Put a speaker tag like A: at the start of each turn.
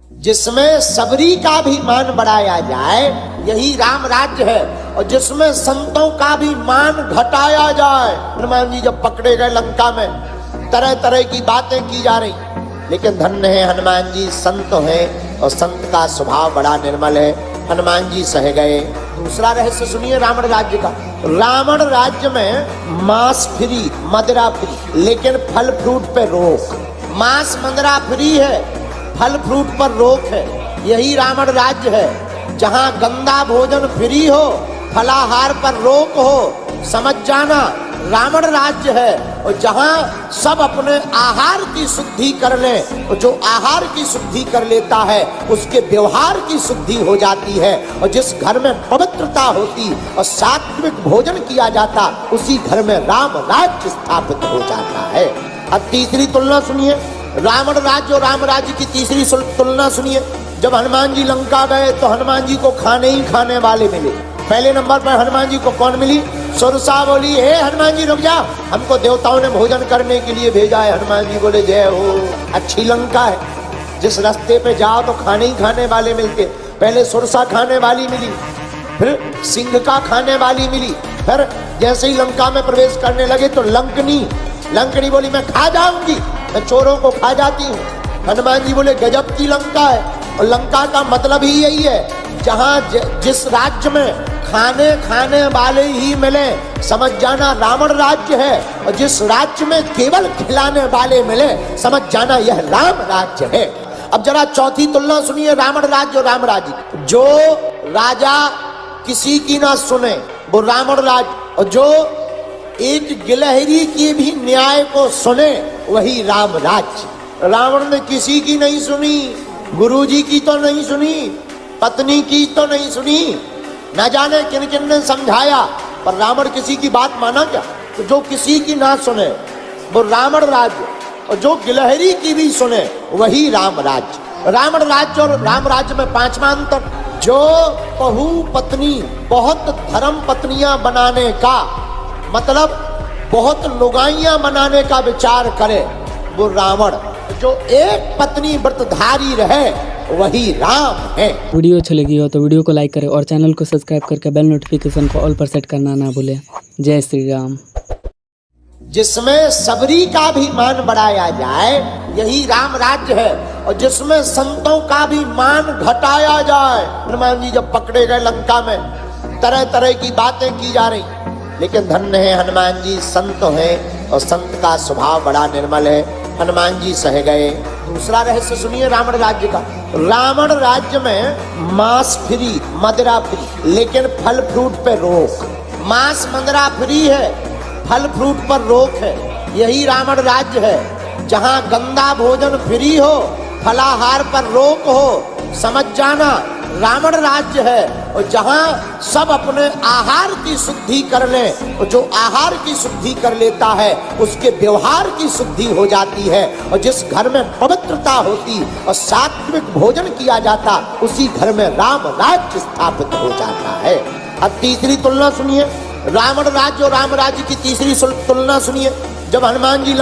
A: जिसमें सबरी का भी मान बढ़ाया जाए यही राम राज्य है, और जिसमें संतों का भी मान घटाया जाए। हनुमान जी जब पकड़े गए लंका में, तरह तरह की बातें की जा रही, लेकिन धन्य है हनुमान जी, संत हैं और संत का स्वभाव बड़ा निर्मल है। हनुमान जी सह गए। दूसरा रहस्य सुनिए रावण राज्य का। रावण राज्य में मांस फ्री, मदिरा फ्री, लेकिन फल फ्रूट पे रोक। मांस मदिरा फ्री है, फल फ्रूट पर रोक है। यही रावण राज्य है, जहाँ गंदा भोजन फ्री हो, फलाहार पर रोक हो। समझ जाना, रावण राज्य है, और जहाँ सब अपने आहार की शुद्धि कर ले, और जो आहार की शुद्धि कर लेता है उसके व्यवहार की शुद्धि हो जाती है। और जिस घर में पवित्रता होती और सात्विक भोजन किया जाता, उसी घर में राम राज्य स्थापित हो जाता है। अब तीसरी तुलना सुनिए, रावण राज्य और राम राज्य की तीसरी तुलना सुनिए। जब हनुमान जी लंका गए तो हनुमान जी को खाने ही खाने वाले मिले। पहले नंबर पर हनुमान जी को कौन मिली? सुरसा बोली, हे हनुमान जी रुक जा, हमको देवताओं ने भोजन करने के लिए भेजा है। हनुमान जी बोले, जय हो, अच्छी लंका है, जिस रास्ते पे जाओ तो खाने ही खाने वाले मिलते। पहले सुरसा खाने वाली मिली, फिर सिंह का खाने वाली मिली, फिर जैसे ही लंका में प्रवेश करने लगे तो लंकनी बोली, मैं खा जाऊंगी, मैं चोरों को खा जाती हूँ। हनुमान जी बोले, गजब की लंका है। और लंका का मतलब ही यही है, जहाँ जिस राज्य में खाने वाले ही मिले, समझ जाना रावण राज्य है। और जिस राज्य में केवल खिलाने वाले मिले, समझ जाना यह राम राज्य है। अब जरा चौथी तुलना सुनिए रावण राज्य और राम राज्य। जो राजा किसी की ना सुने वो रावण राज्य, और जो एक गिलहरी की भी न्याय को सुने वही राम राज्य। रावण ने किसी की नहीं सुनी, गुरुजी की तो नहीं सुनी, पत्नी की तो नहीं सुनी, न जाने किन किन ने समझाया, पर रावण किसी की बात माना क्या? तो जो किसी की ना सुने वो रावण राज्य, और जो गिलहरी की भी सुने वही राम राज्य। रावण राज्य और राम राज्य में पांचवा अंतर, जो बहु पत्नी, बहुत धर्म पत्नियां बनाने का मतलब बहुत लुगाइयां बनाने का विचार करे वो रावण। जो एक पत्नी व्रतधारी रहे वही राम है।
B: वीडियो अच्छी लगी हो तो वीडियो को लाइक करें और चैनल को सब्सक्राइब करके बेल नोटिफिकेशन को ऑल पर सेट करना ना भूलें। जय श्री राम।
A: जिसमें सबरी का भी मान बढ़ाया जाए यही राम राज्य है, और जिसमें संतों का भी मान घटाया जाए। हनुमान जी जब पकड़े गए लंका में, तरह तरह की बातें की जा रही, लेकिन धन्य है हनुमान जी, संत हैं और संत का स्वभाव बड़ा निर्मल है। हनुमान जी सह गए। दूसरा रहस्य सुनिए रावण राज्य का। रावण राज्य में मांस फ्री, मदिरा फ्री, लेकिन फल फ्रूट पे रोक। मांस मदिरा फ्री है, फल फ्रूट पर रोक है। यही रावण राज्य है, जहाँ गंदा भोजन फ्री हो, फलाहार पर रोक हो। समझ जाना, रावण राज्य है, और जहाँ सब अपने आहार की शुद्धि कर ले, और जो आहार की शुद्धि कर लेता है उसके व्यवहार की शुद्धि हो जाती है। और जिस घर में पवित्रता होती और सात्विक भोजन किया जाता, उसी घर में राम राज्य स्थापित हो जाता है। अब तीसरी तुलना सुनिए, रावण राज्य और राम राज्य की तीसरी तुलना सुनिए। जब हनुमान जी